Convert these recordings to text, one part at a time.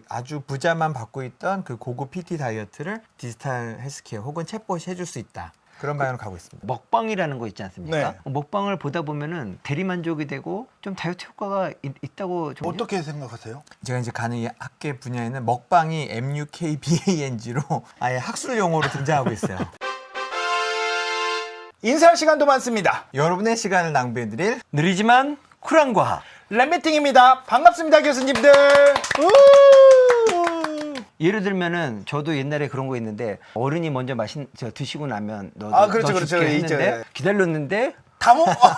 아주 부자만 받고 있던 그 고급 PT 다이어트를 디지털 헬스케어 혹은 챗봇이 해줄 수 있다. 그런 방향으로 가고 있습니다. 먹방이라는 거 있지 않습니까? 네. 먹방을 보다 보면은 대리만족이 되고 좀 다이어트 효과가 있다고 좀 어떻게 생각하세요? 제가 이제 가는 이 학계 분야에는 먹방이 MUKBANG로 아예 학술 용어로 등장하고 있어요. 인사할 시간도 많습니다. 여러분의 시간을 낭비해드릴 느리지만 쿨한 과학. 랩미팅입니다. 반갑습니다, 교수님들. 우! 예를 들면은 저도 옛날에 그런 거 있는데 어른이 먼저 드시고 나면 너도 아, 그렇죠, 너 그렇죠. 줄게 있죠. 했는데 기다렸는데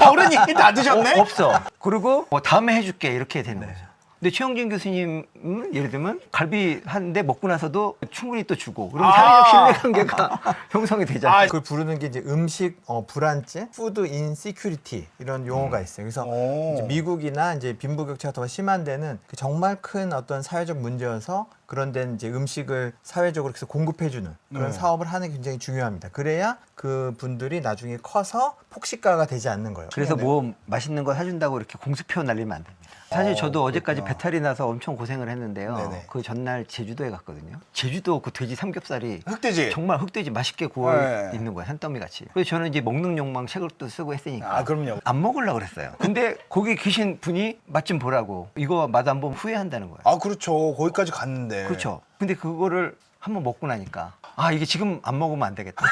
어른이 다 드셨네? 없어. 그리고 다음에 해줄게 이렇게 되는 거죠. 근데 최영진 교수님은 예를 들면 갈비 하는데 먹고 나서도 충분히 또 주고 그럼 사회적 신뢰관계가 형성이 되잖아요. 그걸 부르는 게 이제 음식 불안증, 푸드 인시큐리티 이런 용어가 있어요. 그래서 이제 미국이나 이제 빈부격차가 더 심한 데는 정말 큰 어떤 사회적 문제여서 그런 데는 이제 음식을 사회적으로 계속 공급해주는 그런 사업을 하는 게 굉장히 중요합니다. 그래야 그 분들이 나중에 커서 폭식가가 되지 않는 거예요. 그래서 뭐 맛있는 거 사준다고 이렇게 공수표 날리면 안 됩니다. 사실 저도 어제까지 그렇구나. 배탈이 나서 엄청 고생을 했는데요. 네네. 그 전날 제주도에 갔거든요. 제주도 그 돼지 삼겹살이 흑돼지. 정말 흑돼지 맛있게 구워 네. 있는 거야, 산더미 같이. 그래서 저는 이제 먹는 욕망 책을 또 쓰고 했으니까 아, 그럼요. 안 먹으려고 그랬어요. 근데 거기 계신 분이 맛 좀 보라고 이거 맛 안 보면 후회한다는 거예요. 아, 그렇죠. 거기까지 갔는데. 그렇죠. 근데 그거를 한번 먹고 나니까 아 이게 지금 안 먹으면 안 되겠다.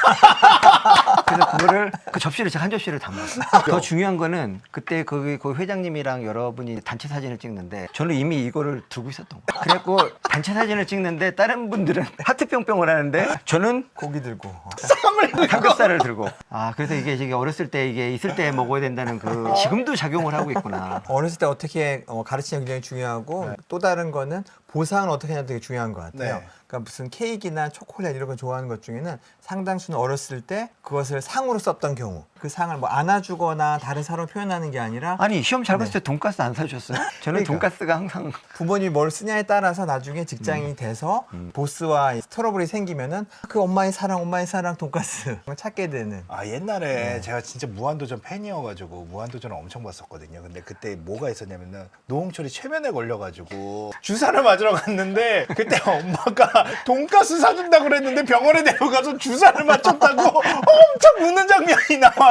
그래서 그거를 그 접시를 제가 한 접시를 담았어요. 더 중요한 거는 그때 그 회장님이랑 여러분이 단체 사진을 찍는데 저는 이미 이거를 들고 있었던 거예요. 그래갖고 단체 사진을 찍는데 다른 분들은 하트 뿅뿅을 하는데 저는 고기 들고 삼겹살을 들고 아 그래서 이게 어렸을 때 이게 있을 때 먹어야 된다는 그 지금도 작용을 하고 있구나. 어렸을 때 어떻게 가르치는 게 굉장히 중요하고 또 다른 거는 보상을 어떻게 하냐 되게 중요한 것 같아요. 네. 그러니까 무슨 케이크나 초콜릿 이런 거 좋아하는 것 중에는 상당수는 어렸을 때 그것을 상으로 썼던 경우 그 상을 뭐 안아주거나 다른 사람을 표현하는 게 아니라 아니 시험 잘 봤을 때 돈가스 안 사주셨어요? 저는 그러니까. 돈가스가 항상 부모님이 뭘 쓰냐에 따라서 나중에 직장인이 돼서 보스와 트러블이 생기면은 그 엄마의 사랑 돈가스 찾게 되는. 아, 옛날에 제가 진짜 무한도전 팬이어가지고 무한도전을 엄청 봤었거든요. 근데 그때 뭐가 있었냐면은 노홍철이 최면에 걸려가지고 주사를 맞으러 갔는데 그때 엄마가 돈가스 사준다고 그랬는데 병원에 데려가서 주사를 맞췄다고 엄청 웃는 장면이 나와요.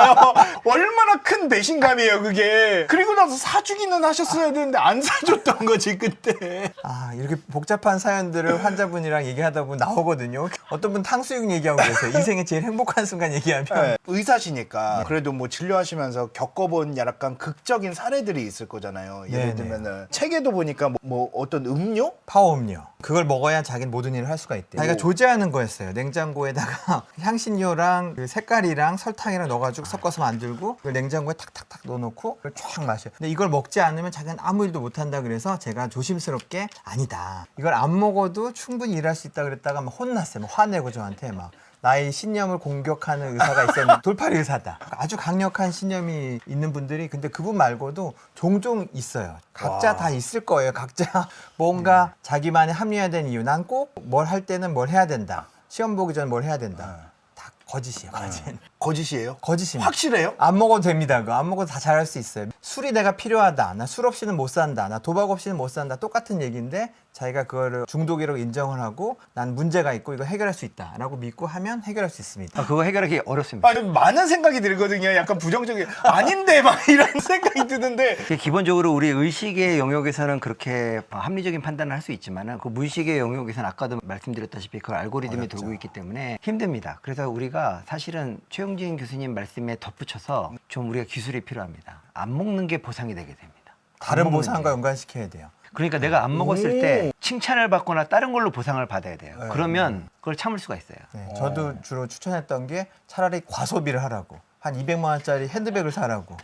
얼마나 큰 배신감이에요, 그게. 그리고 나서 사주기는 하셨어야 되는데 안 사줬던 거지, 그때. 아 이렇게 복잡한 사연들을 환자분이랑 얘기하다 보면 나오거든요. 어떤 분 탕수육 얘기하고 계세요. 인생의 제일 행복한 순간 얘기하면 네. 의사시니까 그래도 뭐 진료하시면서 겪어본 약간 극적인 사례들이 있을 거잖아요. 예를 네네. 들면은 책에도 보니까 뭐 어떤 음료? 파워음료 그걸 먹어야 자기는 모든 일을 할 수가 있대요. 자기가 조제하는 거였어요. 냉장고에다가 향신료랑 그 색깔이랑 설탕이랑 넣어가지고 섞어서 만들고 그걸 냉장고에 탁탁탁 넣어놓고 그걸 쫙 마셔요. 근데 이걸 먹지 않으면 자기는 아무 일도 못한다 그래서 제가 조심스럽게 아니다. 이걸 안 먹어도 충분히 일할 수 있다 그랬다가 막 혼났어요. 막 화내고 저한테 막. 나의 신념을 공격하는 의사가 있었는데 돌팔이 의사다. 아주 강력한 신념이 있는 분들이 근데 그분 말고도 종종 있어요. 각자 와. 다 있을 거예요. 각자 뭔가 자기만의 합리화된 이유. 난 꼭 뭘 할 때는 뭘 해야 된다. 시험 보기 전에 뭘 해야 된다. 다 거짓이에요. 거짓. 거짓이에요? 거짓입니다. 확실해요? 안 먹어도 됩니다. 그거 안 먹어도 다 잘할 수 있어요. 술이 내가 필요하다. 나 술 없이는 못 산다. 나 도박 없이는 못 산다. 똑같은 얘기인데 자기가 그거를 중독이라고 인정을 하고 난 문제가 있고 이거 해결할 수 있다라고 믿고 하면 해결할 수 있습니다. 그거 해결하기 어렵습니다. 아니, 많은 생각이 들거든요. 약간 부정적인. 아닌데, 막 이런 생각이 드는데. 기본적으로 우리 의식의 영역에서는 그렇게 합리적인 판단을 할 수 있지만 그 무의식의 영역에서는 아까도 말씀드렸다시피 그 알고리즘이 어렵죠. 돌고 있기 때문에 힘듭니다. 그래서 우리가 사실은 최영진 교수님 말씀에 덧붙여서 좀 우리가 기술이 필요합니다. 안 먹는 게 보상이 되게 됩니다. 다른 안 먹는 보상과 게. 연관시켜야 돼요. 그러니까 내가 안 먹었을 때 칭찬을 받거나 다른 걸로 보상을 받아야 돼요. 그러면 그걸 참을 수가 있어요. 네, 저도 주로 추천했던 게 차라리 과소비를 하라고. 한 200만 원짜리 핸드백을 사라고.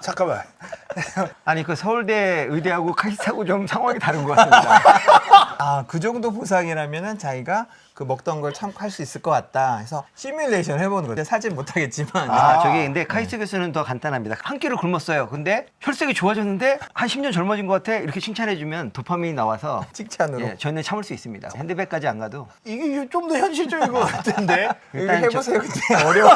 잠깐만. 아니 그 서울대 의대하고 카이스트하고 좀 상황이 다른 것 같습니다. 아, 그 정도 보상이라면은 자기가 그 먹던 걸 참고할 수 있을 것 같다 해서 시뮬레이션 해보는 거죠. 사진 못하겠지만 저기 근데 카이스트 교수는 더 간단합니다. 한 끼를 굶었어요. 근데 혈색이 좋아졌는데 한 10년 젊어진 것 같아. 이렇게 칭찬해주면 도파민이 나와서 칭찬으로 예, 저는 참을 수 있습니다. 핸드백까지 안 가도 이게 좀 더 현실적인 것 같은데. 이거 일단 해보세요. 근데 어려워요.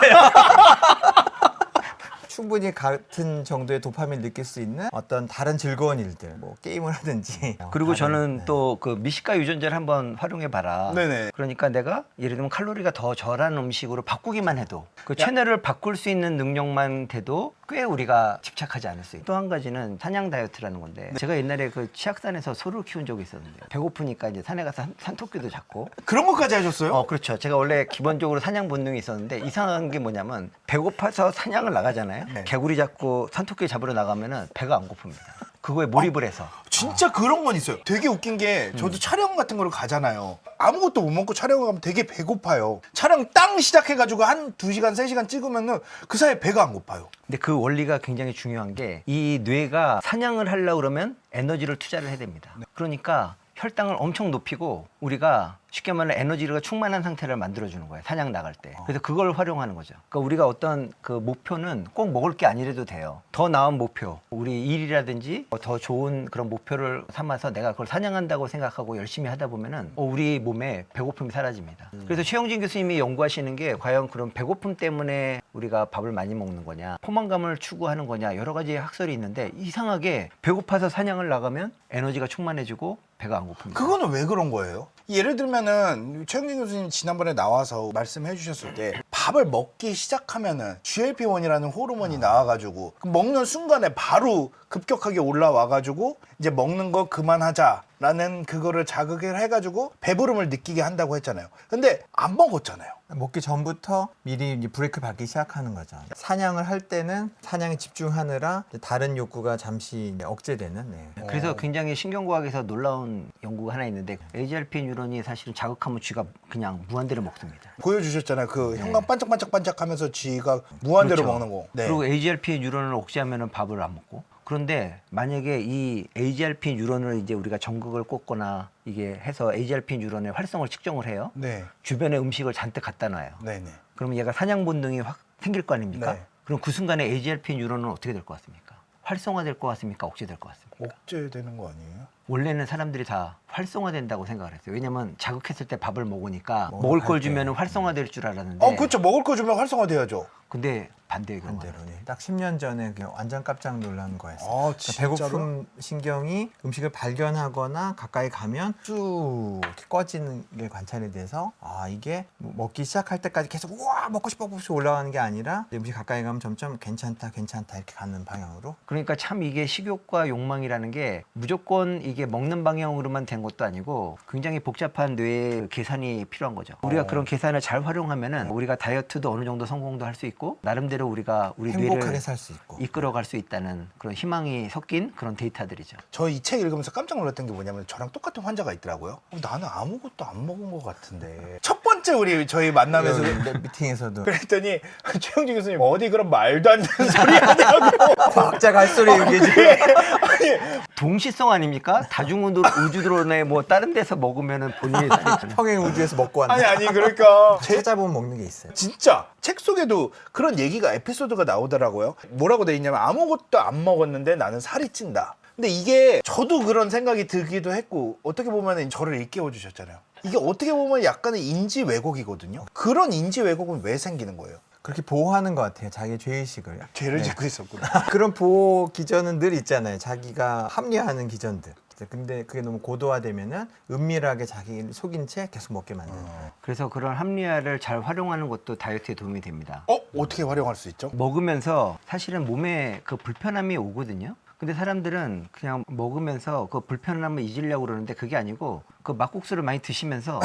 충분히 같은 정도의 도파민을 느낄 수 있는 어떤 다른 즐거운 일들, 뭐 게임을 하든지. 그리고 다른, 저는 네. 또 그 미식가 유전자를 한번 활용해 봐라. 네네. 그러니까 내가 예를 들면 칼로리가 더 절한 음식으로 바꾸기만 해도 그 채널을 바꿀 수 있는 능력만 돼도 꽤 우리가 집착하지 않을 수 있어요. 또 한 가지는 사냥 다이어트라는 건데 제가 옛날에 그 치악산에서 소를 키운 적이 있었는데 배고프니까 이제 산에 가서 산토끼도 잡고 그런 것까지 하셨어요? 그렇죠. 제가 원래 기본적으로 사냥 본능이 있었는데 이상한 게 뭐냐면 배고파서 사냥을 나가잖아요. 네. 개구리 잡고 산토끼 잡으러 나가면은 배가 안 고픕니다. 그거에 몰입을 해서. 진짜 그런 건 있어요. 되게 웃긴 게 저도 촬영 같은 거를 가잖아요. 아무것도 못 먹고 촬영을 가면 되게 배고파요. 촬영 땅 시작해가지고 한 2시간, 3시간 찍으면은 그 사이에 배가 안 고파요. 근데 그 원리가 굉장히 중요한 게 이 뇌가 사냥을 하려고 그러면 에너지를 투자를 해야 됩니다. 그러니까 혈당을 엄청 높이고 우리가 쉽게 말해 에너지가 충만한 상태를 만들어주는 거예요. 사냥 나갈 때. 그래서 그걸 활용하는 거죠. 그러니까 우리가 어떤 그 목표는 꼭 먹을 게 아니라도 돼요. 더 나은 목표, 우리 일이라든지 더 좋은 그런 목표를 삼아서 내가 그걸 사냥한다고 생각하고 열심히 하다 보면은 우리 몸에 배고픔이 사라집니다. 그래서 최영진 교수님이 연구하시는 게 과연 그런 배고픔 때문에 우리가 밥을 많이 먹는 거냐, 포만감을 추구하는 거냐 여러 가지 학설이 있는데 이상하게 배고파서 사냥을 나가면 에너지가 충만해지고 배가 안 고픕니다. 그거는 왜 그런 거예요? 예를 들면은 최영진 교수님 지난번에 나와서 말씀해 주셨을 때 밥을 먹기 시작하면은 GLP-1이라는 호르몬이 나와가지고 그 먹는 순간에 바로 급격하게 올라와가지고 이제 먹는 거 그만하자라는 그거를 자극을 해가지고 배부름을 느끼게 한다고 했잖아요. 근데 안 먹었잖아요. 먹기 전부터 미리 이제 브레이크 밟기 시작하는 거죠. 사냥을 할 때는 사냥에 집중하느라 이제 다른 욕구가 잠시 이제 억제되는. 네. 그래서 굉장히 신경과학에서 놀라운 연구가 하나 있는데 AGRP 뉴런이 사실은 자극하면 쥐가 그냥 무한대로 먹습니다. 보여주셨잖아요. 그 형광 반짝반짝반짝하면서 쥐가 무한대로 그렇죠. 먹는 거. 네. 그리고 AGRP 뉴런을 억제하면 밥을 안 먹고. 그런데 만약에 이 AGRP 뉴런을 이제 우리가 전극을 꽂거나 이게 해서 AGRP 뉴런의 활성을 측정을 해요. 네. 주변에 음식을 잔뜩 갖다 놔요. 네네. 그러면 얘가 사냥 본능이 확 생길 거 아닙니까? 네. 그럼 그 순간에 AGRP 뉴런은 어떻게 될 것 같습니까? 활성화될 것 같습니까? 억제될 것 같습니까? 억제되는 거 아니에요? 원래는 사람들이 다 활성화된다고 생각을 했어요. 왜냐면 자극했을 때 밥을 먹으니까 뭐 먹을 할 걸 때. 주면 활성화될 줄 알았는데 그렇죠. 먹을 거 주면 활성화돼야죠. 근데 반대의 경우가 반대로. 네. 딱 10년 전에 그냥 완전 깜짝 놀란 거였어요. 아, 진짜로? 배고픔 신경이 음식을 발견하거나 가까이 가면 쭉 이렇게 꺼지는 게 관찰이 돼서 이게 뭐 먹기 시작할 때까지 계속 우와 먹고 싶어 올라가는 게 아니라 음식 가까이 가면 점점 괜찮다 이렇게 가는 방향으로. 그러니까 참 이게 식욕과 욕망이라는 게 무조건 이게 먹는 방향으로만 된 것도 아니고 굉장히 복잡한 뇌의 계산이 필요한 거죠. 우리가 그런 계산을 잘 활용하면은 우리가 다이어트도 어느 정도 성공도 할 수 있고 나름대로 우리가 우리 행복하게 뇌를 살 수 있고. 이끌어갈 수 있다는 그런 희망이 섞인 그런 데이터들이죠. 저 이 책 읽으면서 깜짝 놀랐던 게 뭐냐면 저랑 똑같은 환자가 있더라고요. 나는 아무것도 안 먹은 것 같은데. 첫 번째 우리 저희 만나면서 미팅에서도 그랬더니 최영진 교수님 어디 그런 말도 안 되는 소리 하냐고. 과학자가 할 소리 얘기해 주 동시성 아닙니까? 다중우주드론에 뭐 다른 데서 먹으면은 본인이 살이 평행 우주에서 먹고 왔는데 아니 그러니까 찾아보면 먹는 게 있어요. 진짜 책 속에도 그런 얘기가 에피소드가 나오더라고요. 뭐라고 돼 있냐면 아무것도 안 먹었는데 나는 살이 찐다. 근데 이게 저도 그런 생각이 들기도 했고 어떻게 보면 저를 일깨워 주셨잖아요. 이게 어떻게 보면 약간의 인지 왜곡이거든요. 그런 인지 왜곡은 왜 생기는 거예요? 그렇게 보호하는 것 같아요. 자기 죄의식을. 죄를 짓고 있었구나. 그런 보호 기전은 늘 있잖아요. 자기가 합리화하는 기전들. 근데 그게 너무 고도화되면은 은밀하게 자기를 속인 채 계속 먹게 만드는 거예요. 그래서 그런 합리화를 잘 활용하는 것도 다이어트에 도움이 됩니다. 어떻게 활용할 수 있죠? 먹으면서 사실은 몸에 그 불편함이 오거든요. 근데 사람들은 그냥 먹으면서 그 불편함을 잊으려고 그러는데 그게 아니고 그 막국수를 많이 드시면서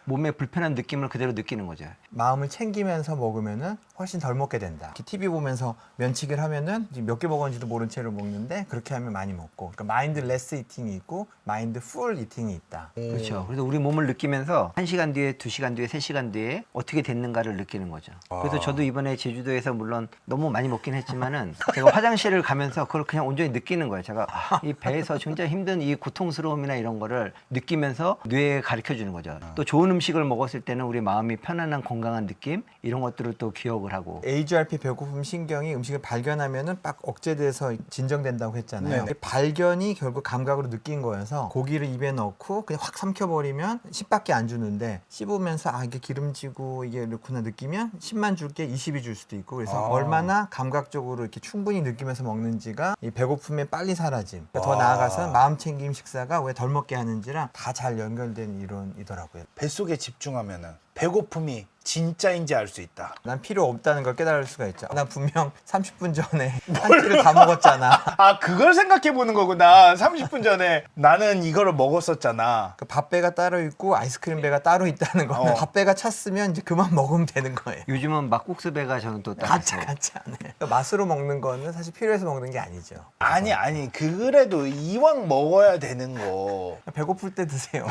몸에 불편한 느낌을 그대로 느끼는 거죠. 마음을 챙기면서 먹으면은 훨씬 덜 먹게 된다. TV 보면서 면치기를 하면은 몇 개 먹었는지도 모른 채로 먹는데 그렇게 하면 많이 먹고. 그러니까 마인드 레스 이팅이 있고 마인드 풀 이팅이 있다. 그렇죠. 그래서 우리 몸을 느끼면서 1시간 뒤에, 2시간 뒤에, 3시간 뒤에 어떻게 됐는가를 느끼는 거죠. 그래서 저도 이번에 제주도에서 물론 너무 많이 먹긴 했지만은 제가 화장실을 가면서 그걸 그냥 온전히 느끼는 거예요. 제가 이 배에서 굉장히 힘든 이 고통스러움이나 이런 거를 느끼면서 먹으면서 뇌에 가르쳐 주는 거죠. 또 좋은 음식을 먹었을 때는 우리 마음이 편안한 건강한 느낌 이런 것들을 또 기억을 하고. HRP 배고픔 신경이 음식을 발견하면은 빡 억제돼서 진정된다고 했잖아요. 네네. 발견이 결국 감각으로 느낀 거여서 고기를 입에 넣고 그냥 확 삼켜버리면 10밖에 안 주는데 씹으면서 아 이게 기름지고 이게 이렇구나 느끼면 10만 줄게 20이 줄 수도 있고 그래서 얼마나 감각적으로 이렇게 충분히 느끼면서 먹는지가 이 배고픔에 빨리 사라짐. 더 나아가서는 마음 챙김 식사가 왜 덜 먹게 하는지랑 다 잘 연결된 이론이더라고요. 뱃속에 집중하면은 배고픔이 진짜인지 알 수 있다. 난 필요 없다는 걸 깨달을 수가 있죠. 난 분명 30분 전에 한 끼를 다 먹었잖아. 아, 그걸 생각해 보는 거구나. 30분 전에 나는 이거를 먹었었잖아. 그 밥배가 따로 있고 아이스크림 배가 따로 있다는 거. 밥배가 찼으면 이제 그만 먹으면 되는 거예요. 요즘은 막국수 배가 저는 또 가짜 따라서 가짜 안 해. 맛으로 먹는 거는 사실 필요해서 먹는 게 아니죠. 아니 그래도 이왕 먹어야 되는 거. 배고플 때 드세요.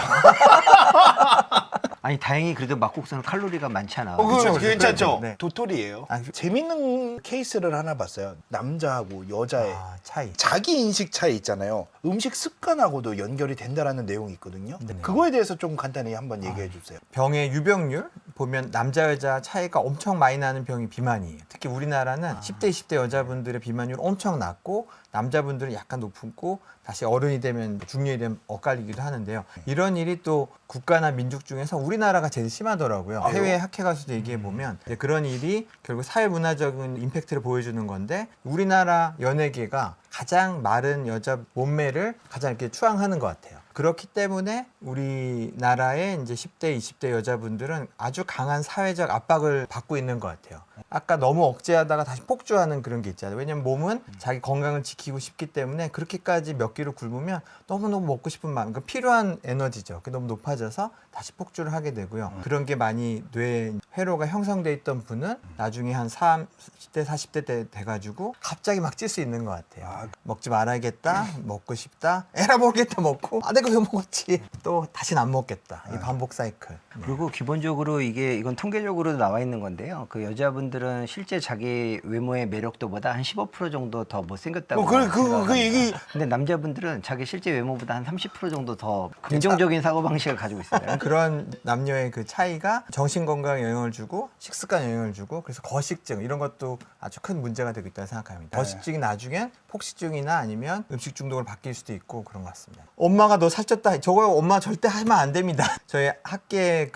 아니 다행히 그래도 막국수는 칼로리가 많잖아. 그거 그쵸, 괜찮죠? 네. 도토리예요. 아, 재밌는 케이스를 하나 봤어요. 남자하고 여자의 차이. 자기 인식 차이 있잖아요. 음식 습관하고도 연결이 된다라는 내용이 있거든요. 네. 그거에 대해서 좀 간단히 한번 얘기해 주세요. 병의 유병률 보면 남자 여자 차이가 엄청 많이 나는 병이 비만이에요. 특히 우리나라는 10대 20대 여자분들의 비만율 엄청 낮고 남자분들은 약간 높고 다시 어른이 되면 중년이 되면 엇갈리기도 하는데요. 이런 일이 또 국가나 민족 중에서 우리나라가 제일 심하더라고요. 해외 학회 가서도 얘기해 보면 그런 일이 결국 사회 문화적인 임팩트를 보여주는 건데 우리나라 연예계가 가장 마른 여자 몸매를 가장 이렇게 추앙하는 것 같아요. 그렇기 때문에 우리나라의 이제 10대, 20대 여자분들은 아주 강한 사회적 압박을 받고 있는 것 같아요. 아까 너무 억제하다가 다시 폭주하는 그런 게 있잖아요. 왜냐면 몸은 자기 건강을 지키고 싶기 때문에 그렇게까지 몇 끼를 굶으면 너무너무 먹고 싶은 마음, 그러니까 필요한 에너지죠. 그게 너무 높아져서 다시 폭주를 하게 되고요. 그런 게 많이 뇌에 회로가 형성돼 있던 분은 나중에 한 30대, 40대 때 돼가지고 갑자기 막 찔 수 있는 것 같아요. 먹지 말아야겠다, 먹고 싶다, 에라 모르겠다 먹고 아 내가 왜 먹었지? 또 다시는 안 먹겠다. 이 반복 사이클. 그리고 기본적으로 이건 통계적으로 나와 있는 건데요. 그 여자분들은 실제 자기 외모의 매력도보다 한 15% 정도 더 못생겼다고. 그 얘기. 근데 남자분들은 자기 실제 외모보다 한 30% 정도 더 긍정적인 사고방식을 가지고 있어요. 그런 남녀의 그 차이가 정신 건강에 영향을 주고 식습관에 영향을 주고 그래서 거식증 이런 것도 아주 큰 문제가 되고 있다고 생각합니다. 거식증이 나중엔 폭식증이나 아니면 음식 중독으로 바뀔 수도 있고 그런 것 같습니다. 엄마가 너 살쪘다. 저거 엄마 절대 하면 안 됩니다. 저희 학계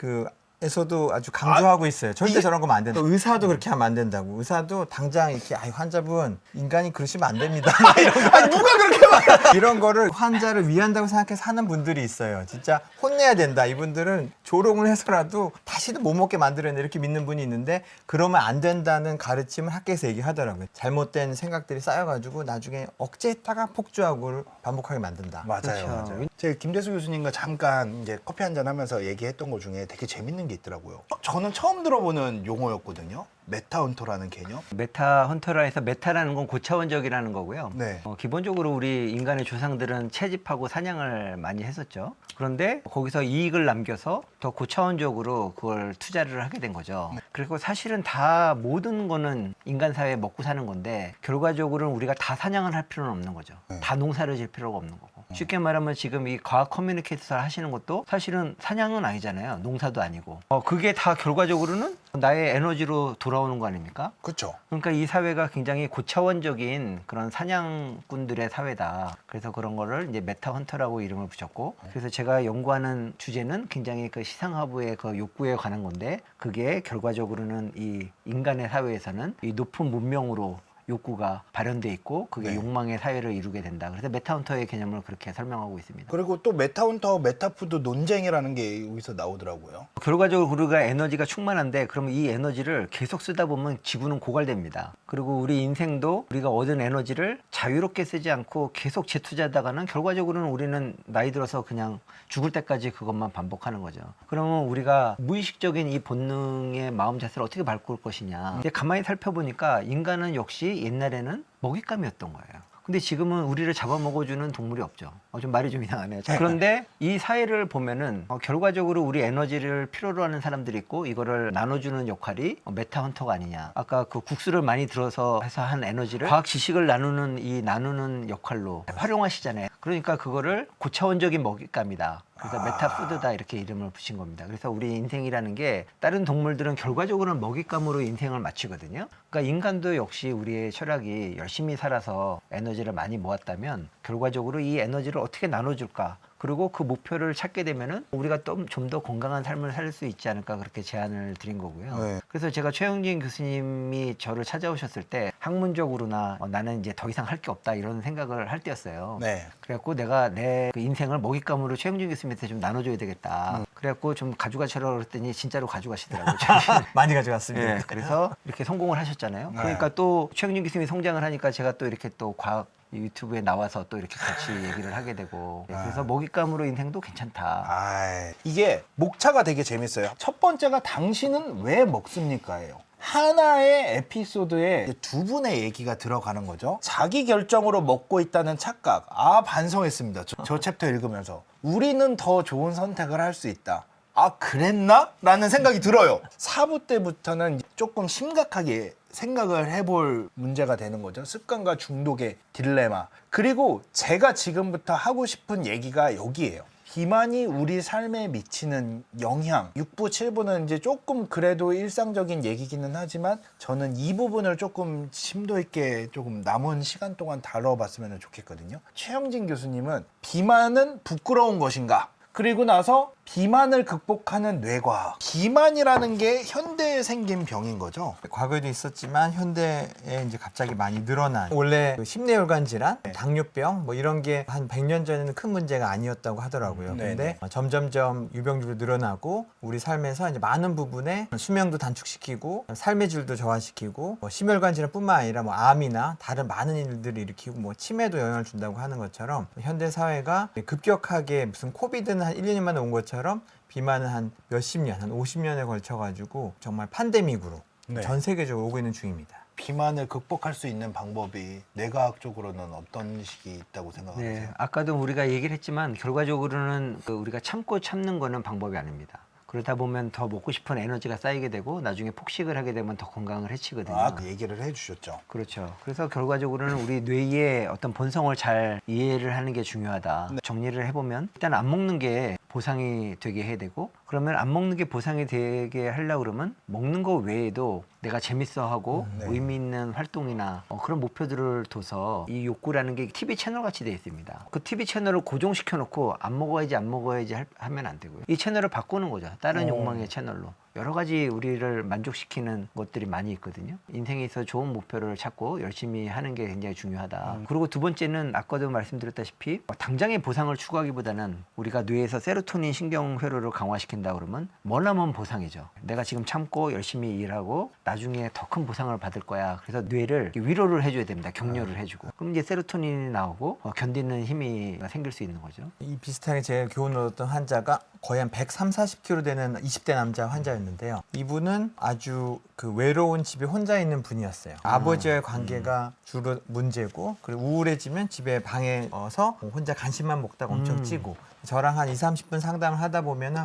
에서도 아주 강조하고 있어요. 절대 저런 거면 안 된다. 의사도 그렇게 하면 안 된다고. 의사도 당장 이렇게 환자분 인간이 그러시면 안 됩니다. 아니 누가 그렇게 말해? 이런 거를 환자를 위한다고 생각해서 하는 분들이 있어요. 진짜 혼내야 된다. 이분들은 조롱을 해서라도 다시는 못 먹게 만들어낸다 이렇게 믿는 분이 있는데 그러면 안 된다는 가르침을 학계에서 얘기하더라고요. 잘못된 생각들이 쌓여가지고 나중에 억제했다가 폭주하고 반복하게 만든다. 맞아요, 그렇죠. 맞아요. 제가 김대수 교수님과 잠깐 이제 커피 한잔 하면서 얘기했던 것 중에 되게 재밌는 게 있더라고요. 저는 처음 들어보는 용어였거든요. 메타헌터라는 개념. 메타 헌터라 해서 메타라는 건 고차원적이라는 거고요. 네. 기본적으로 우리 인간의 조상들은 채집하고 사냥을 많이 했었죠. 그런데 거기서 이익을 남겨서 더 고차원적으로 그걸 투자를 하게 된 거죠. 그리고 사실은 다 모든 거는 인간 사회에 먹고 사는 건데 결과적으로는 우리가 다 사냥을 할 필요는 없는 거죠. 다 농사를 질 필요가 없는 거고. 쉽게 말하면 지금 이 과학 커뮤니케이터 하시는 것도 사실은 사냥은 아니잖아요. 농사도 아니고. 그게 다 결과적으로는 나의 에너지로 돌아오는 거 아닙니까? 그렇죠. 그러니까 이 사회가 굉장히 고차원적인 그런 사냥꾼들의 사회다. 그래서 그런 거를 이제 메타 헌터라고 이름을 붙였고, 그래서 제가 연구하는 주제는 굉장히 그 시상하부의 그 욕구에 관한 건데, 그게 결과적으로는 이 인간의 사회에서는 이 높은 문명으로 욕구가 발현돼 있고 그게 네. 욕망의 사회를 이루게 된다. 그래서 메타헌터의 개념을 그렇게 설명하고 있습니다. 그리고 또 메타헌터, 메타푸드 논쟁이라는 게 여기서 나오더라고요. 결과적으로 우리가 에너지가 충만한데 그러면 이 에너지를 계속 쓰다 보면 지구는 고갈됩니다. 그리고 우리 인생도 우리가 얻은 에너지를 자유롭게 쓰지 않고 계속 재투자하다가는 결과적으로는 우리는 나이 들어서 그냥 죽을 때까지 그것만 반복하는 거죠. 그러면 우리가 무의식적인 이 본능의 마음 자세를 어떻게 바꿀 것이냐. 근데 가만히 살펴보니까 인간은 역시 옛날에는 먹잇감이었던 거예요. 근데 지금은 우리를 잡아먹어주는 동물이 없죠. 좀 말이 좀 이상하네요. 그런데 이 사회를 보면은 결과적으로 우리 에너지를 필요로 하는 사람들이 있고 이거를 나눠주는 역할이 메타헌터가 아니냐. 아까 그 국수를 많이 들어서 해서 한 에너지를 과학 지식을 나누는 역할로 활용하시잖아요. 그러니까 그거를 고차원적인 먹잇감이다. 그래서 메타푸드다 이렇게 이름을 붙인 겁니다. 그래서 우리 인생이라는 게 다른 동물들은 결과적으로는 먹잇감으로 인생을 마치거든요. 그러니까 인간도 역시 우리의 철학이 열심히 살아서 에너지를 많이 모았다면 결과적으로 이 에너지를 어떻게 나눠줄까? 그리고 그 목표를 찾게 되면은 우리가 좀 더 건강한 삶을 살 수 있지 않을까 그렇게 제안을 드린 거고요. 네. 그래서 제가 최영진 교수님이 저를 찾아오셨을 때 학문적으로나 나는 이제 더 이상 할 게 없다 이런 생각을 할 때였어요. 네. 그래갖고 내가 내 그 인생을 먹잇감으로 최영진 교수님한테 좀 나눠줘야 되겠다. 그래갖고 좀 가져가시라고 그랬더니 진짜로 가져가시더라고요. 많이 가져갔습니다. 예, 그래서 이렇게 성공을 하셨잖아요. 네. 그러니까 또 최영진 교수님이 성장을 하니까 제가 또 이렇게 또 과학 유튜브에 나와서 또 이렇게 같이 얘기를 하게 되고 그래서 먹잇감으로 인생도 괜찮다. 이게 목차가 되게 재밌어요. 첫 번째가 당신은 왜 먹습니까예요. 하나의 에피소드에 두 분의 얘기가 들어가는 거죠. 자기 결정으로 먹고 있다는 착각. 반성했습니다. 저 챕터 읽으면서. 우리는 더 좋은 선택을 할 수 있다. 그랬나? 라는 생각이 들어요. 4부 때부터는 조금 심각하게 생각을 해볼 문제가 되는 거죠. 습관과 중독의 딜레마. 그리고 제가 지금부터 하고 싶은 얘기가 여기에요. 비만이 우리 삶에 미치는 영향. 6부, 7부는 이제 조금 그래도 일상적인 얘기기는 하지만 저는 이 부분을 조금 심도 있게 조금 남은 시간 동안 다뤄봤으면 좋겠거든요. 최영진 교수님은 비만은 부끄러운 것인가? 그리고 나서 비만을 극복하는 뇌과학. 비만이라는 게 현대에 생긴 병인 거죠. 과거에도 있었지만 현대에 이제 갑자기 많이 늘어난 원래 그 심뇌혈관 질환, 당뇨병 뭐 이런 게 한 100년 전에는 큰 문제가 아니었다고 하더라고요. 네네. 근데 점점점 유병률도 늘어나고 우리 삶에서 이제 많은 부분에 수명도 단축시키고 삶의 질도 저하시키고 심혈관 질환뿐만 아니라 뭐 암이나 다른 많은 일들을 일으키고 뭐 치매도 영향을 준다고 하는 것처럼 현대 사회가 급격하게 무슨 코비드는 한 1, 2년 만에 온 것처럼 비만은 한 몇십 년, 한 50년에 걸쳐가지고 정말 팬데믹으로 네. 전 세계적으로 오고 있는 중입니다. 비만을 극복할 수 있는 방법이 뇌과학적으로는 어떤 식이 있다고 생각하세요? 네, 아까도 우리가 얘기를 했지만 결과적으로는 우리가 참고 참는 거는 방법이 아닙니다. 그러다 보면 더 먹고 싶은 에너지가 쌓이게 되고 나중에 폭식을 하게 되면 더 건강을 해치거든요. 그 얘기를 해주셨죠. 그렇죠. 그래서 결과적으로는 우리 뇌의 어떤 본성을 잘 이해를 하는 게 중요하다. 정리를 해보면 일단 안 먹는 게 보상이 되게 해야 되고 그러면 안 먹는 게 보상이 되게 하려고 그러면 먹는 거 외에도 내가 재밌어하고 네. 의미 있는 활동이나 그런 목표들을 둬서 이 욕구라는 게 TV 채널 같이 돼 있습니다. 그 TV 채널을 고정시켜 놓고 안 먹어야지 하면 안 되고요. 이 채널을 바꾸는 거죠. 다른 욕망의 채널로. 여러 가지 우리를 만족시키는 것들이 많이 있거든요. 인생에 있어 좋은 목표를 찾고 열심히 하는 게 굉장히 중요하다. 그리고 두 번째는 아까도 말씀드렸다시피 당장의 보상을 추구하기보다는 우리가 뇌에서 세로토닌 신경회로를 강화시킨다 그러면 머나먼 보상이죠. 내가 지금 참고 열심히 일하고 나중에 더 큰 보상을 받을 거야. 그래서 뇌를 위로를 해줘야 됩니다. 격려를 해주고. 그럼 이제 세로토닌이 나오고 견디는 힘이 생길 수 있는 거죠. 이 비슷하게 제가 교훈을 얻었던 환자가 거의 한 130, 40kg 되는 20대 남자 환자였는데요. 이분은 아주 그 외로운 집에 혼자 있는 분이었어요. 아버지와의 관계가 주로 문제고 그리고 우울해지면 집에 방에 어서 혼자 간식만 먹다가 엄청 찌고 저랑 한 20, 30분 상담을 하다 보면은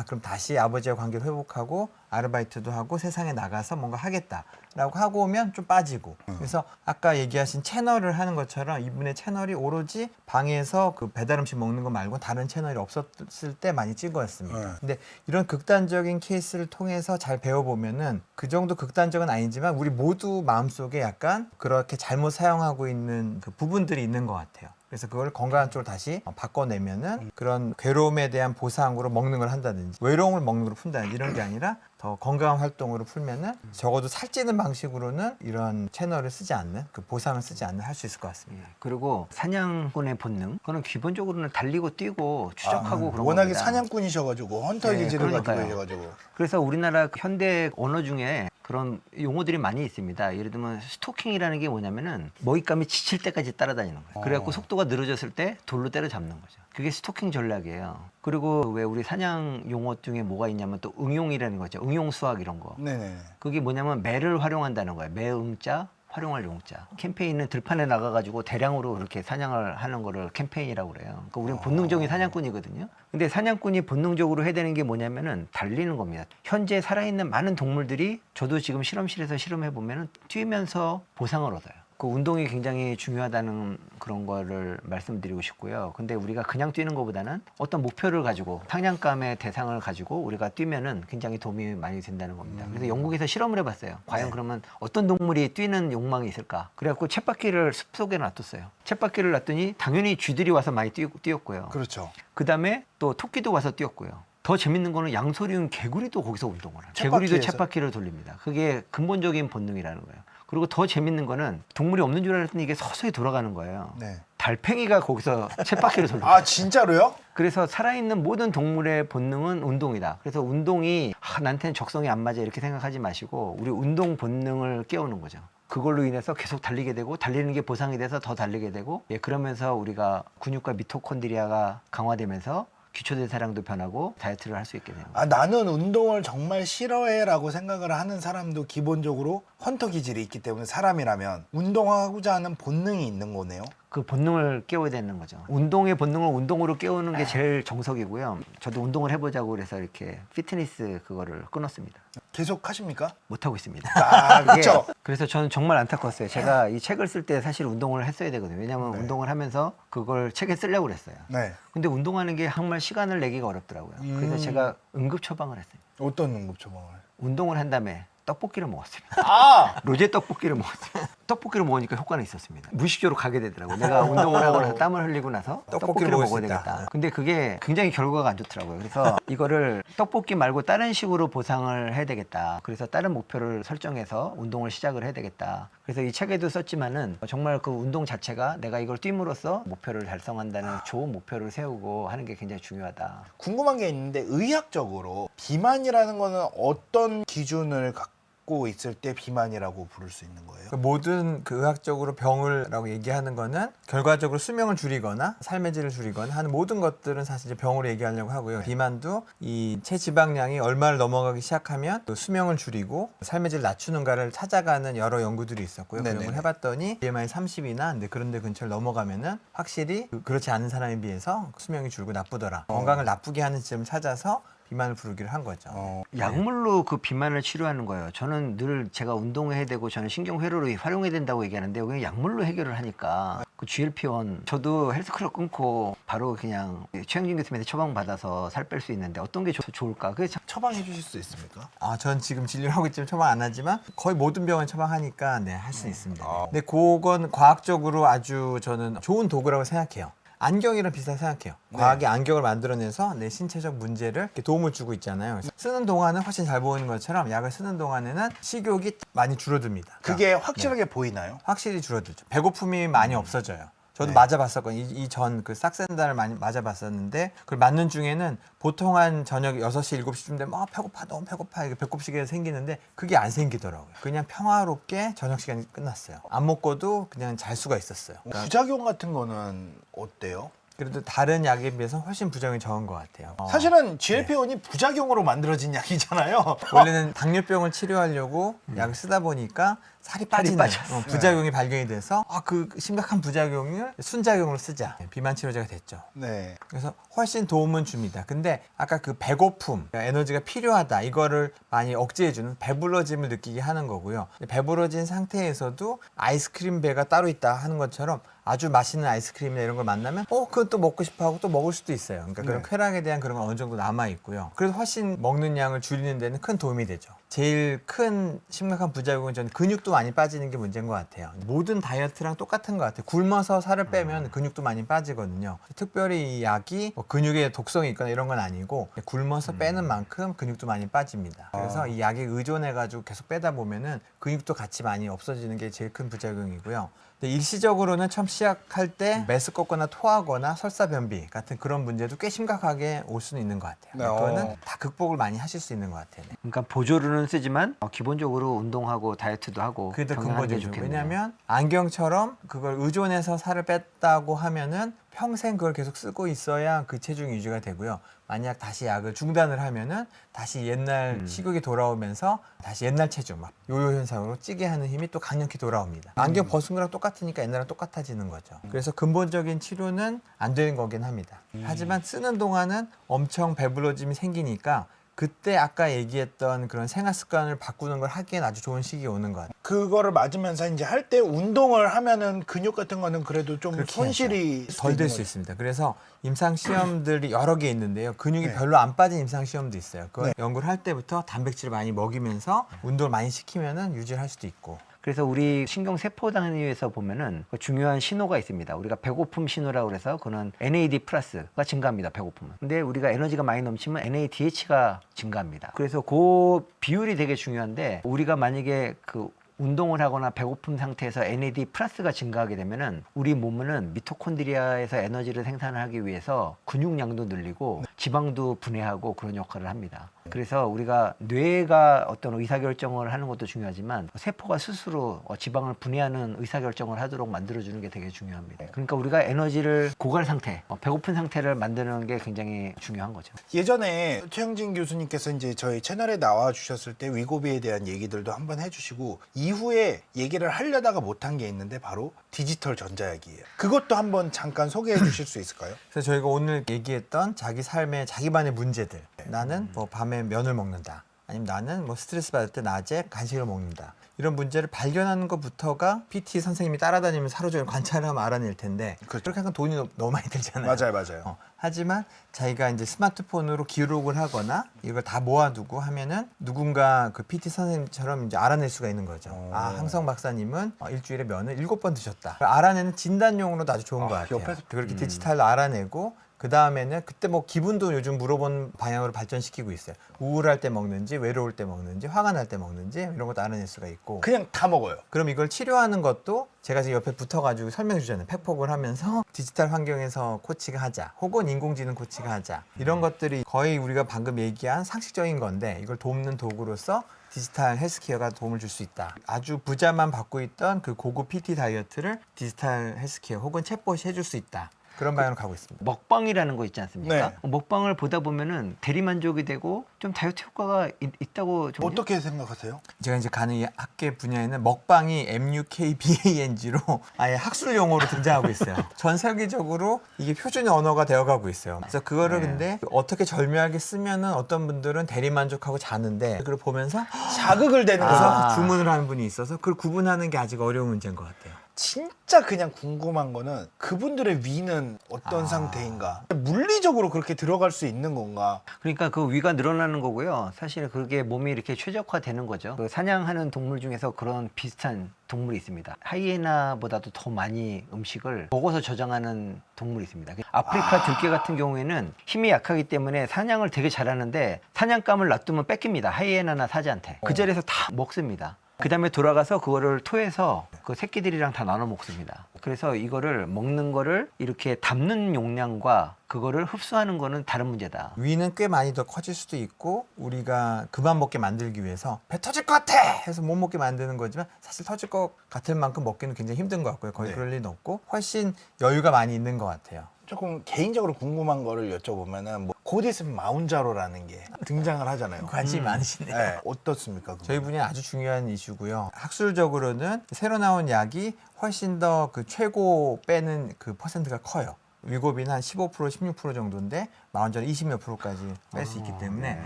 그럼 다시 아버지와 관계를 회복하고 아르바이트도 하고 세상에 나가서 뭔가 하겠다라고 하고 오면 좀 빠지고 그래서 아까 얘기하신 채널을 하는 것처럼 이분의 채널이 오로지 방에서 그 배달 음식 먹는 거 말고 다른 채널이 없었을 때 많이 찍어였습니다. 근데 이런 극단적인 케이스를 통해서 잘 배워보면은 그 정도 극단적은 아니지만 우리 모두 마음속에 약간 그렇게 잘못 사용하고 있는 그 부분들이 있는 것 같아요. 그래서 그걸 건강한 쪽으로 다시 바꿔내면은 그런 괴로움에 대한 보상으로 먹는 걸 한다든지 외로움을 먹는 걸로 푼다든지 이런 게 아니라 더 건강한 활동으로 풀면은 적어도 살찌는 방식으로는 이런 채널을 쓰지 않는 그 보상을 쓰지 않는 할 수 있을 것 같습니다. 그리고 사냥꾼의 본능 그거는 기본적으로는 달리고 뛰고 추적하고 그런 워낙에 겁니다. 사냥꾼이셔가지고 헌터의 네, 기질을 가지고 그러니까요. 계셔가지고 그래서 우리나라 현대 언어 중에 그런 용어들이 많이 있습니다. 예를 들면 스토킹이라는 게 뭐냐면은 먹잇감이 지칠 때까지 따라다니는 거예요. 그래갖고 속도가 늘어졌을 때 돌로 때려잡는 거죠. 그게 스토킹 전략이에요. 그리고 왜 우리 사냥 용어 중에 뭐가 있냐면 또 응용이라는 거죠. 응용 수학 이런 거. 네네. 그게 뭐냐면 매를 활용한다는 거예요. 매음자 활용할 용자. 캠페인은 들판에 나가가지고 대량으로 이렇게 사냥을 하는 거를 캠페인이라고 그래요. 그러니까 우리는 본능적인 사냥꾼이거든요. 근데 사냥꾼이 본능적으로 해야 되는 게 뭐냐면은 달리는 겁니다. 현재 살아있는 많은 동물들이 저도 지금 실험실에서 실험해 보면은 뛰면서 보상을 얻어요. 그 운동이 굉장히 중요하다는 그런 거를 말씀드리고 싶고요. 근데 우리가 그냥 뛰는 것보다는 어떤 목표를 가지고 상냥감의 대상을 가지고 우리가 뛰면은 굉장히 도움이 많이 된다는 겁니다. 그래서 영국에서 실험을 해봤어요. 과연 네. 그러면 어떤 동물이 뛰는 욕망이 있을까? 그래갖고 쳇바퀴를 숲속에 놔뒀어요. 쳇바퀴를 놨더니 당연히 쥐들이 와서 많이 뛰었고요. 그렇죠. 그 다음에 또 토끼도 와서 뛰었고요. 더 재밌는 거는 양서류인 개구리도 거기서 운동을 해요. 개구리도 쳇바퀴에서? 쳇바퀴를 돌립니다. 그게 근본적인 본능이라는 거예요. 그리고 더 재밌는 거는 동물이 없는 줄 알았더니 이게 서서히 돌아가는 거예요. 네. 달팽이가 거기서 쳇바퀴를 돌립니다. 아 진짜로요? 그래서 살아있는 모든 동물의 본능은 운동이다. 그래서 운동이 나한테는 적성이 안 맞아 이렇게 생각하지 마시고 우리 운동 본능을 깨우는 거죠. 그걸로 인해서 계속 달리게 되고 달리는 게 보상이 돼서 더 달리게 되고 그러면서 우리가 근육과 미토콘드리아가 강화되면서 기초대사량도 변하고 다이어트를 할 수 있게 되는 거예요. 아 나는 운동을 정말 싫어해라고 생각을 하는 사람도 기본적으로 헌터 기질이 있기 때문에 사람이라면 운동하고자 하는 본능이 있는 거네요. 그 본능을 깨워야 되는 거죠. 운동의 본능을 운동으로 깨우는 게 제일 정석이고요. 저도 운동을 해보자고 그래서 이렇게 피트니스 그거를 끊었습니다. 계속 하십니까? 못 하고 있습니다. 아 그렇죠. 이게 그래서 저는 정말 안타까웠어요. 제가 이 책을 쓸 때 사실 운동을 했어야 되거든요. 왜냐하면 네. 운동을 하면서 그걸 책에 쓰려고 그랬어요. 네. 근데 운동하는 게 정말 시간을 내기가 어렵더라고요. 그래서 제가 응급 처방을 했어요. 어떤 응급 처방을? 운동을 한 다음에 떡볶이를 먹었습니다. 아 로제 떡볶이를 먹었어요. 떡볶이를 먹으니까 효과는 있었습니다. 무의식적으로 가게 되더라고요. 내가 운동을 하고 나서 땀을 흘리고 나서 떡볶이를 먹을 먹어야 수 있다. 되겠다. 근데 그게 굉장히 결과가 안 좋더라고요. 그래서 이거를 떡볶이 말고 다른 식으로 보상을 해야 되겠다. 그래서 다른 목표를 설정해서 운동을 시작을 해야 되겠다. 그래서 이 책에도 썼지만은 정말 그 운동 자체가 내가 이걸 뛰므로써 목표를 달성한다는 좋은 목표를 세우고 하는 게 굉장히 중요하다. 궁금한 게 있는데 의학적으로 비만이라는 거는 어떤 기준을 갖고 있을 때 비만이라고 부를 수 있는 거예요? 그 모든 그 의학적으로 병을라고 얘기하는 거는 결과적으로 수명을 줄이거나 삶의 질을 줄이거나 하는 모든 것들은 사실 이제 병으로 얘기하려고 하고요. 비만도 이 체지방량이 얼마를 넘어가기 시작하면 그 수명을 줄이고 삶의 질을 낮추는가를 찾아가는 여러 연구들이 있었고요. 그런 네네네. 걸 해봤더니 BMI 30이나 그런 데 근처를 넘어가면은 확실히 그렇지 않은 사람에 비해서 수명이 줄고 나쁘더라. 건강을 나쁘게 하는 지점을 찾아서 비만을 부르기를 한 거죠. 약물로 그 비만을 치료하는 거예요. 저는 늘 제가 운동해야 되고 저는 신경회로를 활용해야 된다고 얘기하는데 그냥 약물로 해결을 하니까 그 GLP-1 저도 헬스클럽 끊고 바로 그냥 최영진 교수님한테 처방받아서 살 뺄 수 있는데 어떤 게 좋을까? 그게 참 처방해 주실 수 있습니까? 전 지금 진료를 하고 있지만 처방 안 하지만 거의 모든 병원 처방하니까 할 수 있습니다. 아. 근데 그건 과학적으로 아주 저는 좋은 도구라고 생각해요. 안경이랑 비슷하게 생각해요. 네. 과학이 안경을 만들어내서 내 신체적 문제를 이렇게 도움을 주고 있잖아요. 쓰는 동안은 훨씬 잘 보이는 것처럼 약을 쓰는 동안에는 식욕이 많이 줄어듭니다. 그게 확실하게 보이나요? 확실히 줄어들죠. 배고픔이 많이 없어져요. 저도 네. 맞아봤었거든요. 이전 그 싹센다를 많이 맞아봤었는데 그걸 맞는 중에는 보통 한 저녁 6시, 7시쯤 되면 배고파, 너무 배고파. 이게 배꼽시계가 생기는데 그게 안 생기더라고요. 그냥 평화롭게 저녁 시간이 끝났어요. 안 먹고도 그냥 잘 수가 있었어요. 그러니까 부작용 같은 거는 어때요? 그래도 다른 약에 비해서 훨씬 부작용이 적은 것 같아요. 사실은 GLP-1이 부작용으로 만들어진 약이잖아요. 원래는 당뇨병을 치료하려고 약을 쓰다 보니까 살이 빠지는 빠졌어. 부작용이 발견이 돼서 그 심각한 부작용을 순작용으로 쓰자. 비만 치료제가 됐죠. 네. 그래서 훨씬 도움은 줍니다. 근데 아까 그 배고픔, 에너지가 필요하다 이거를 많이 억제해주는 배불러짐을 느끼게 하는 거고요. 배불러진 상태에서도 아이스크림 배가 따로 있다 하는 것처럼 아주 맛있는 아이스크림이나 이런 걸 만나면 그건 또 먹고 싶어 하고 또 먹을 수도 있어요. 그러니까 그런 네. 쾌락에 대한 그런 건 어느 정도 남아 있고요. 그래서 훨씬 먹는 양을 줄이는 데는 큰 도움이 되죠. 제일 큰 심각한 부작용은 저는 근육도 많이 빠지는 게 문제인 것 같아요. 모든 다이어트랑 똑같은 것 같아요. 굶어서 살을 빼면 근육도 많이 빠지거든요. 특별히 이 약이 근육에 독성이 있거나 이런 건 아니고 굶어서 빼는 만큼 근육도 많이 빠집니다. 그래서 이 약에 의존해가지고 계속 빼다 보면은 근육도 같이 많이 없어지는 게 제일 큰 부작용이고요. 근데 일시적으로는 처음 시작할 때 메스껍거나 토하거나 설사 변비 같은 그런 문제도 꽤 심각하게 올 수는 있는 것 같아요. 네, 그거는 다 극복을 많이 하실 수 있는 것 같아요. 네. 그러니까 보조로는 쓰지만 기본적으로 운동하고 다이어트도 하고 그게 더 병행하는 게 근본이죠. 좋겠네요. 왜냐하면 안경처럼 그걸 의존해서 살을 뺐다고 하면은 평생 그걸 계속 쓰고 있어야 그 체중이 유지가 되고요. 만약 다시 약을 중단을 하면은 다시 옛날 식욕이 돌아오면서 다시 옛날 체중 막 요요 현상으로 찌게 하는 힘이 또 강력히 돌아옵니다. 안경 벗은 거랑 똑같으니까 옛날랑 똑같아지는 거죠. 그래서 근본적인 치료는 안 되는 거긴 합니다. 하지만 쓰는 동안은 엄청 배불러짐이 생기니까 그때 아까 얘기했던 그런 생활 습관을 바꾸는 걸 하기엔 아주 좋은 시기가 오는 것 같아요. 그거를 맞으면서 이제 할 때 운동을 하면은 근육 같은 거는 그래도 좀 그렇게 손실이 덜 될 수 있습니다. 그래서 임상 시험들이 여러 개 있는데요. 근육이 별로 안 빠진 임상 시험도 있어요. 그걸 연구를 할 때부터 단백질을 많이 먹이면서 운동을 많이 시키면은 유지할 수도 있고. 그래서 우리 신경 세포 단위에서 보면은 그 중요한 신호가 있습니다. 우리가 배고픔 신호라고 그래서 그는 NAD 플러스가 증가합니다. 배고픔은. 근데 우리가 에너지가 많이 넘치면 NADH가 증가합니다. 그래서 그 비율이 되게 중요한데 우리가 만약에 그 운동을 하거나 배고픈 상태에서 NAD 플러스가 증가하게 되면은 우리 몸은 미토콘드리아에서 에너지를 생산하기 위해서 근육량도 늘리고 지방도 분해하고 그런 역할을 합니다. 그래서 우리가 뇌가 어떤 의사결정을 하는 것도 중요하지만 세포가 스스로 지방을 분해하는 의사결정을 하도록 만들어주는 게 되게 중요합니다. 그러니까 우리가 에너지를 고갈 상태, 배고픈 상태를 만드는 게 굉장히 중요한 거죠. 예전에 최영진 교수님께서 이제 저희 채널에 나와 주셨을 때 위고비에 대한 얘기들도 한번 해주시고 이후에 얘기를 하려다가 못한 게 있는데 바로 디지털 전자약이에요. 그것도 한번 잠깐 소개해 주실 수 있을까요? 그래서 저희가 오늘 얘기했던 자기 삶의 자기만의 문제들. 나는 뭐 밤에 면을 먹는다. 아니면 나는 뭐 스트레스 받을 때 낮에 간식을 먹는다. 이런 문제를 발견하는 것부터가 PT 선생님이 따라다니면서 하루 종일 관찰하면 알아낼 텐데 그렇게 하면 돈이 너무 많이 들잖아요. 맞아요. 하지만 자기가 이제 스마트폰으로 기록을 하거나 이걸 다 모아두고 하면은 누군가 그 PT 선생님처럼 이제 알아낼 수가 있는 거죠. 항성 박사님은 일주일에 면을 7번 드셨다. 알아내는 진단용으로도 아주 좋은 것 같아요. 옆에서 그렇게 디지털로 알아내고 그 다음에는 그때 뭐 기분도 요즘 물어본 방향으로 발전시키고 있어요. 우울할 때 먹는지, 외로울 때 먹는지, 화가 날 때 먹는지 이런 것도 알아낼 수가 있고. 그냥 다 먹어요. 그럼 이걸 치료하는 것도 제가 지금 옆에 붙어가지고 설명해 주잖아요. 팩폭을 하면서 디지털 환경에서 코치가 하자, 혹은 인공지능 코치가 하자. 이런 것들이 거의 우리가 방금 얘기한 상식적인 건데 이걸 돕는 도구로서 디지털 헬스케어가 도움을 줄 수 있다. 아주 부자만 받고 있던 그 고급 PT 다이어트를 디지털 헬스케어 혹은 챗봇이 해줄 수 있다. 그런 방향으로 가고 있습니다. 먹방이라는 거 있지 않습니까? 네. 먹방을 보다 보면은 대리만족이 되고 좀 다이어트 효과가 있다고 좀 어떻게 생각하세요? 제가 이제 가는 이 학계 분야에는 먹방이 MUKBANG로 아예 학술 용어로 등장하고 있어요. 전 세계적으로 이게 표준 언어가 되어가고 있어요. 그래서 그거를 근데 어떻게 절묘하게 쓰면은 어떤 분들은 대리만족하고 자는데 그걸 보면서 자극을 되는 그래서 거죠. 주문을 하는 분이 있어서 그걸 구분하는 게 아직 어려운 문제인 것 같아요. 진짜 그냥 궁금한 거는 그분들의 위는 어떤 상태인가? 물리적으로 그렇게 들어갈 수 있는 건가? 그러니까 그 위가 늘어나는 거고요. 사실 그게 몸이 이렇게 최적화되는 거죠. 그 사냥하는 동물 중에서 그런 비슷한 동물이 있습니다. 하이에나보다도 더 많이 음식을 먹어서 저장하는 동물이 있습니다. 아프리카 들개 같은 경우에는 힘이 약하기 때문에 사냥을 되게 잘하는데 사냥감을 놔두면 뺏깁니다. 하이에나나 사자한테. 그 자리에서 다 먹습니다. 그 다음에 돌아가서 그거를 토해서 그 새끼들이랑 다 나눠 먹습니다. 그래서 이거를 먹는 거를 이렇게 담는 용량과 그거를 흡수하는 거는 다른 문제다. 위는 꽤 많이 더 커질 수도 있고 우리가 그만 먹게 만들기 위해서 배 터질 것 같아 해서 못 먹게 만드는 거지만 사실 터질 것 같을 만큼 먹기는 굉장히 힘든 것 같고요. 거의 그럴 리는 없고 훨씬 여유가 많이 있는 것 같아요. 조금 개인적으로 궁금한 거를 여쭤보면은 뭐 곧 있으면 마운자로라는 게 등장을 하잖아요. 관심이 많으시네요. 네, 어떻습니까? 그건? 저희 분야는 아주 중요한 이슈고요. 학술적으로는 새로 나온 약이 훨씬 더 그 최고 빼는 그 퍼센트가 커요. 위고비는 한 15%, 16% 정도인데 마운자는 20몇 %까지 뺄 수 있기 때문에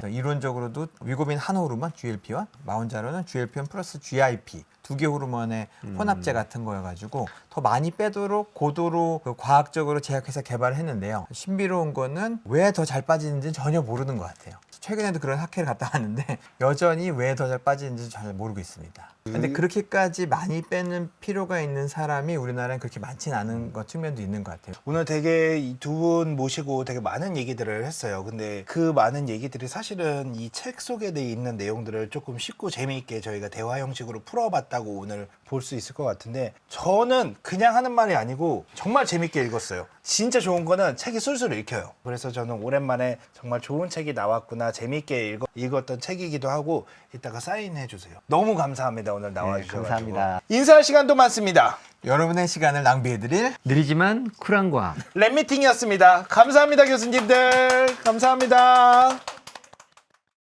이론적으로도 위고비는 한 호르몬 GLP-1, 마운자로는 GLP-1 플러스 GIP 두 개 호르몬의 혼합제 같은 거여가지고 더 많이 빼도록 고도로 그 과학적으로 제약해서 개발했는데요. 신비로운 거는 왜 더 잘 빠지는지 전혀 모르는 것 같아요. 최근에도 그런 학회를 갔다 왔는데 여전히 왜 더 잘 빠지는지 잘 모르고 있습니다. 근데 그렇게까지 많이 빼는 필요가 있는 사람이 우리나라엔 그렇게 많지는 않은 것 측면도 있는 것 같아요. 오늘 되게 이 두 분 모시고 되게 많은 얘기들을 했어요. 근데 그 많은 얘기들이 사실은 이 책 속에 돼 있는 내용들을 조금 쉽고 재미있게 저희가 대화 형식으로 풀어봤다고 오늘 볼 수 있을 것 같은데 저는 그냥 하는 말이 아니고 정말 재밌게 읽었어요. 진짜 좋은 거는 책이 술술 읽혀요. 그래서 저는 오랜만에 정말 좋은 책이 나왔구나 재밌게 읽었던 책이기도 하고 이따가 사인해 주세요. 너무 감사합니다. 오늘 나와주셔서. 감사합니다. 인사할 시간도 많습니다. 여러분의 시간을 낭비해드릴 느리지만 쿨한 과학. 랩미팅이었습니다. 감사합니다 교수님들. 감사합니다.